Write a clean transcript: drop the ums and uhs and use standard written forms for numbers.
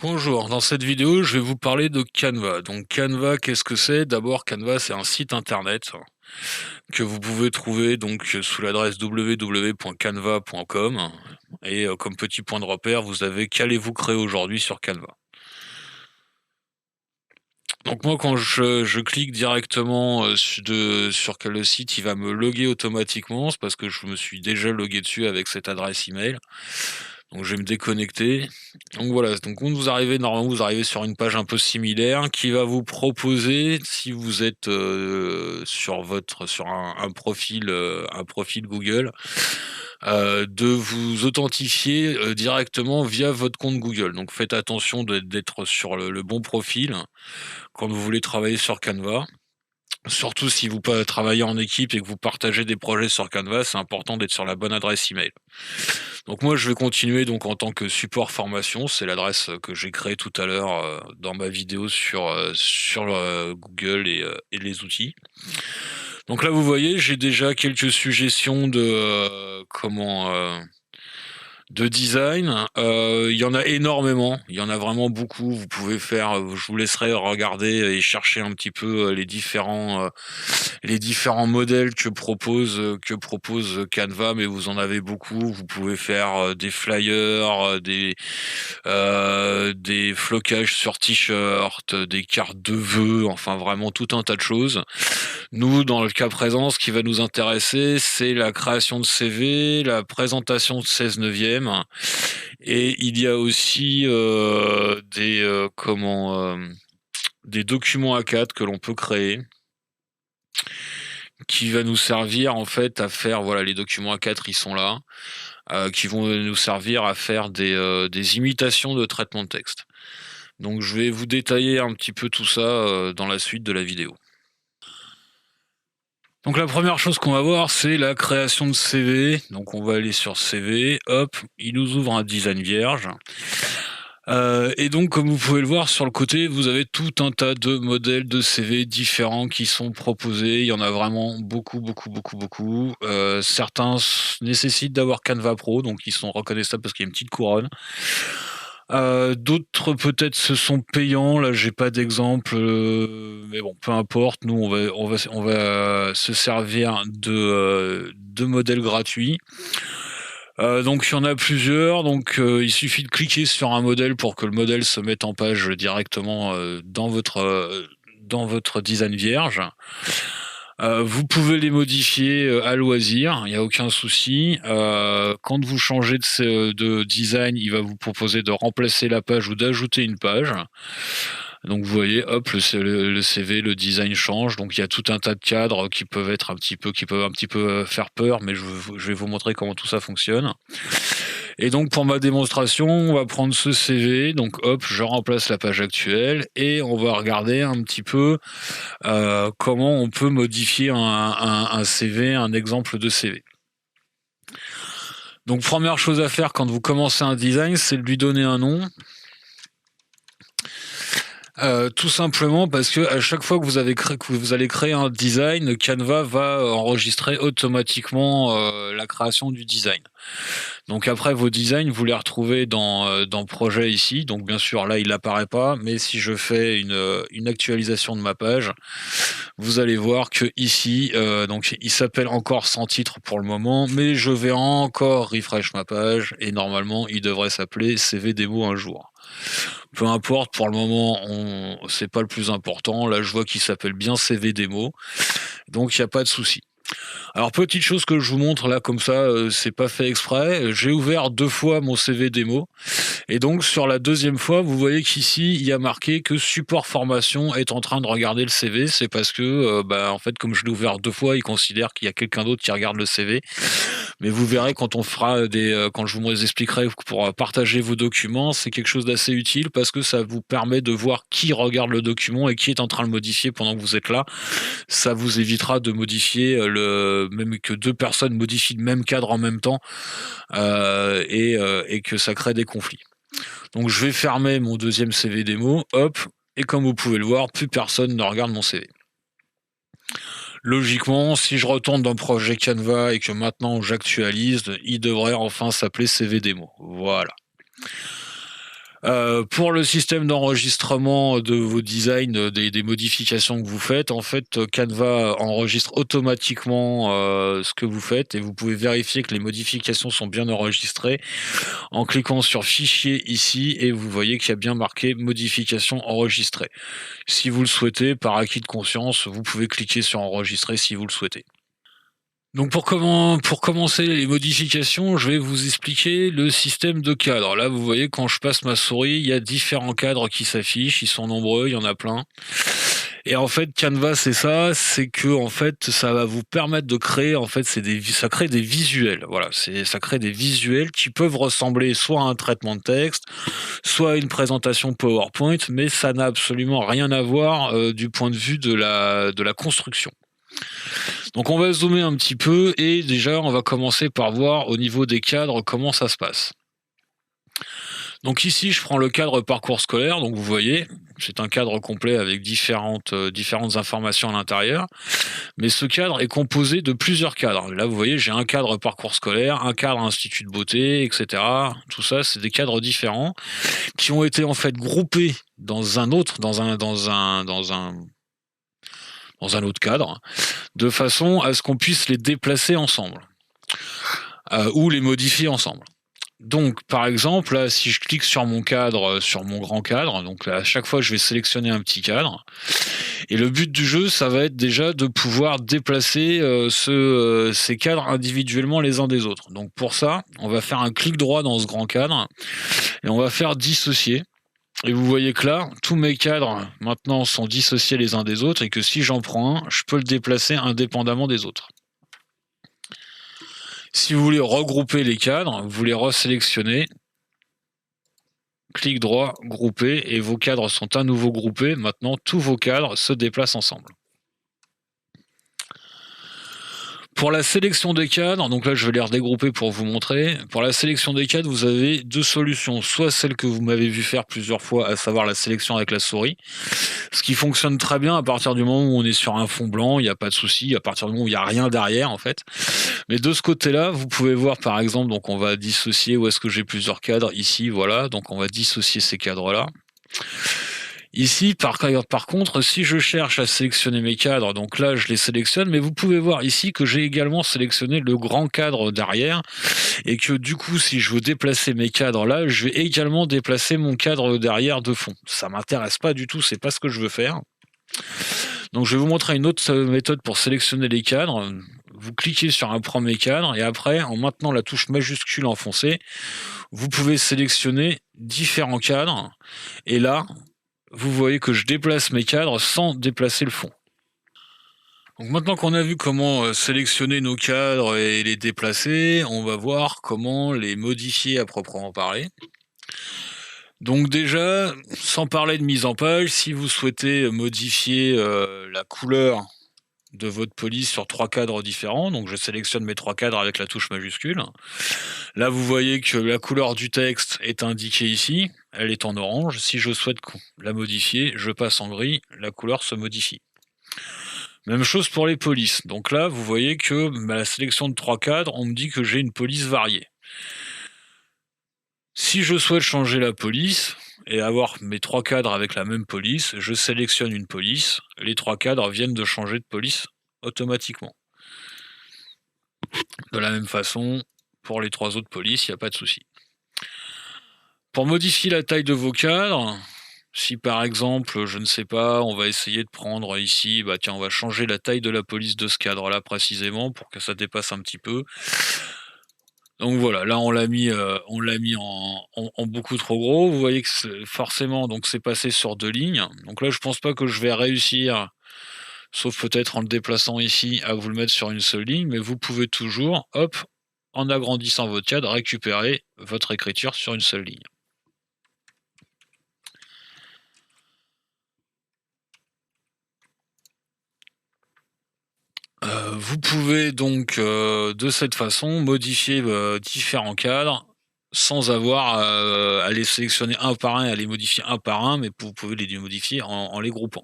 Bonjour, dans cette vidéo, je vais vous parler de Canva. Donc Canva, qu'est-ce que c'est? D'abord, Canva, c'est un site internet que vous pouvez trouver donc sous l'adresse www.canva.com et comme petit point de repère, vous avez qu'allez-vous créer aujourd'hui sur Canva. Donc moi, quand je clique directement sur le site, il va me loguer automatiquement, c'est parce que je me suis déjà logué dessus avec cette adresse email. Donc je vais me déconnecter. Donc voilà, donc quand vous arrivez, normalement vous arrivez sur une page un peu similaire qui va vous proposer, si vous êtes sur un profil Google, de vous authentifier directement via votre compte Google. Donc faites attention d'être sur le bon profil quand vous voulez travailler sur Canva. Surtout si vous travaillez en équipe et que vous partagez des projets sur Canva, c'est important d'être sur la bonne adresse email. Donc moi, je vais continuer donc en tant que support formation. C'est l'adresse que j'ai créée tout à l'heure dans ma vidéo sur Google et les outils. Donc là, vous voyez, j'ai déjà quelques suggestions de design. Il y en a énormément, il y en a vraiment beaucoup. Vous pouvez faire, je vous laisserai regarder et chercher un petit peu les différents modèles que propose Canva, mais vous en avez beaucoup. Vous pouvez faire des flyers, des flocages sur t-shirt, des cartes de vœux, enfin vraiment tout un tas de choses. Nous, dans le cas présent, ce qui va nous intéresser, c'est la création de CV, la présentation de 16 neuvième, et il y a aussi des documents A4 que l'on peut créer, qui va nous servir en fait à faire, voilà, les documents A4, ils sont là, qui vont nous servir à faire des imitations de traitement de texte. Donc je vais vous détailler un petit peu tout ça dans la suite de la vidéo. Donc la première chose qu'on va voir, c'est la création de CV. Donc on va aller sur CV, hop, il nous ouvre un design vierge. Et donc, comme vous pouvez le voir sur le côté, vous avez tout un tas de modèles de CV différents qui sont proposés. Il y en a vraiment beaucoup, beaucoup, beaucoup, beaucoup. Certains nécessitent d'avoir Canva Pro, donc ils sont reconnaissables parce qu'il y a une petite couronne. D'autres peut-être se sont payants. Là, j'ai pas d'exemple, mais bon, peu importe. Nous, on va se servir de modèles gratuits. Donc il y en a plusieurs, donc il suffit de cliquer sur un modèle pour que le modèle se mette en page directement dans votre design vierge. Vous pouvez les modifier à loisir, il n'y a aucun souci. Quand vous changez de design, il va vous proposer de remplacer la page ou d'ajouter une page. Donc vous voyez, hop, le CV, le design change. Donc il y a tout un tas de cadres qui peuvent un petit peu faire peur, mais je vais vous montrer comment tout ça fonctionne. Et donc pour ma démonstration, on va prendre ce CV. Donc hop, je remplace la page actuelle et on va regarder un petit peu comment on peut modifier un CV, un exemple de CV. Donc première chose à faire quand vous commencez un design, c'est de lui donner un nom. Tout simplement parce que à chaque fois que vous allez créer un design, Canva va enregistrer automatiquement la création du design. Donc après vos designs, vous les retrouvez dans projet ici. Donc bien sûr là il n'apparaît pas, mais si je fais une actualisation de ma page, vous allez voir que ici, donc il s'appelle encore sans titre pour le moment, mais je vais encore refresh ma page et normalement il devrait s'appeler CV démo un jour. Peu importe, pour le moment, c'est pas le plus important. Là, je vois qu'il s'appelle bien CV démo, donc il n'y a pas de souci. Alors, petite chose que je vous montre là, comme ça, c'est pas fait exprès. J'ai ouvert 2 fois mon CV démo. Et donc, sur la deuxième fois, vous voyez qu'ici, il y a marqué que support formation est en train de regarder le CV. C'est parce que, en fait, comme je l'ai ouvert 2 fois, il considère qu'il y a quelqu'un d'autre qui regarde le CV. Mais vous verrez quand on fera quand je vous expliquerai pour partager vos documents, c'est quelque chose d'assez utile parce que ça vous permet de voir qui regarde le document et qui est en train de le modifier pendant que vous êtes là. Ça vous évitera de modifier même que 2 personnes modifient le même cadre en même temps et que ça crée des conflits. Donc je vais fermer mon deuxième CV démo, hop, et comme vous pouvez le voir, plus personne ne regarde mon CV. Logiquement, si je retourne dans projet Canva et que maintenant j'actualise, il devrait enfin s'appeler CV démo. Voilà. Pour le système d'enregistrement de vos designs, des modifications que vous faites, en fait, Canva enregistre automatiquement ce que vous faites et vous pouvez vérifier que les modifications sont bien enregistrées en cliquant sur Fichier ici et vous voyez qu'il y a bien marqué Modification enregistrée. Si vous le souhaitez, par acquis de conscience, vous pouvez cliquer sur Enregistrer si vous le souhaitez. Donc pour commencer les modifications, je vais vous expliquer le système de cadres. Là, vous voyez, quand je passe ma souris, il y a différents cadres qui s'affichent. Ils sont nombreux, il y en a plein. Et en fait, Canva, c'est ça, c'est que en fait, ça va vous permettre de créer, en fait, ça crée des visuels. Voilà, ça crée des visuels qui peuvent ressembler soit à un traitement de texte, soit à une présentation PowerPoint, mais ça n'a absolument rien à voir du point de vue de la construction. Donc on va zoomer un petit peu et déjà on va commencer par voir au niveau des cadres comment ça se passe. Donc ici je prends le cadre parcours scolaire, donc vous voyez c'est un cadre complet avec différentes informations à l'intérieur, mais ce cadre est composé de plusieurs cadres. Là vous voyez j'ai un cadre parcours scolaire, un cadre institut de beauté, etc. Tout ça c'est des cadres différents qui ont été en fait groupés dans un autre cadre, de façon à ce qu'on puisse les déplacer ensemble, ou les modifier ensemble. Donc, par exemple, là, si je clique sur mon cadre, sur mon grand cadre, donc là, à chaque fois, je vais sélectionner un petit cadre. Et le but du jeu, ça va être déjà de pouvoir déplacer ces cadres individuellement les uns des autres. Donc, pour ça, on va faire un clic droit dans ce grand cadre et on va faire dissocier. Et vous voyez que là, tous mes cadres maintenant sont dissociés les uns des autres et que si j'en prends un, je peux le déplacer indépendamment des autres. Si vous voulez regrouper les cadres, vous les resélectionnez, clic droit, grouper, et vos cadres sont à nouveau groupés. Maintenant, tous vos cadres se déplacent ensemble. Pour la sélection des cadres, donc là je vais les redégrouper pour vous montrer. Pour la sélection des cadres, vous avez deux solutions. Soit celle que vous m'avez vu faire plusieurs fois, à savoir la sélection avec la souris. Ce qui fonctionne très bien à partir du moment où on est sur un fond blanc, il n'y a pas de souci, à partir du moment où il n'y a rien derrière en fait. Mais de ce côté-là, vous pouvez voir par exemple, donc on va dissocier, où est-ce que j'ai plusieurs cadres, ici, voilà, donc on va dissocier ces cadres-là. Ici, par contre, si je cherche à sélectionner mes cadres, donc là, je les sélectionne, mais vous pouvez voir ici que j'ai également sélectionné le grand cadre derrière, et que du coup, si je veux déplacer mes cadres là, je vais également déplacer mon cadre derrière de fond. Ça m'intéresse pas du tout, c'est pas ce que je veux faire. Donc, je vais vous montrer une autre méthode pour sélectionner les cadres. Vous cliquez sur un premier cadre, et après, en maintenant la touche majuscule enfoncée, vous pouvez sélectionner différents cadres, et là, vous voyez que je déplace mes cadres sans déplacer le fond. Donc maintenant qu'on a vu comment sélectionner nos cadres et les déplacer, on va voir comment les modifier à proprement parler. Donc déjà, sans parler de mise en page, si vous souhaitez modifier la couleur de votre police sur trois cadres différents, donc je sélectionne mes trois cadres avec la touche majuscule. Là, vous voyez que la couleur du texte est indiquée ici, elle est en orange. Si je souhaite la modifier, je passe en gris, la couleur se modifie. Même chose pour les polices. Donc là, vous voyez que la sélection de trois cadres, on me dit que j'ai une police variée. Si je souhaite changer la police et avoir mes trois cadres avec la même police, je sélectionne une police. Les trois cadres viennent de changer de police automatiquement. De la même façon, pour les trois autres polices, il n'y a pas de souci. Pour modifier la taille de vos cadres, si par exemple, je ne sais pas, on va essayer de prendre ici, bah tiens, on va changer la taille de la police de ce cadre-là précisément pour que ça dépasse un petit peu. Donc voilà, là on l'a mis en beaucoup trop gros. Vous voyez que forcément, donc c'est passé sur deux lignes. Donc là, je pense pas que je vais réussir, sauf peut-être en le déplaçant ici, à vous le mettre sur une seule ligne, mais vous pouvez toujours, hop, en agrandissant votre cadre, récupérer votre écriture sur une seule ligne. Vous pouvez donc de cette façon modifier différents cadres sans avoir à les sélectionner un par un et à les modifier un par un, mais vous pouvez les modifier en les groupant.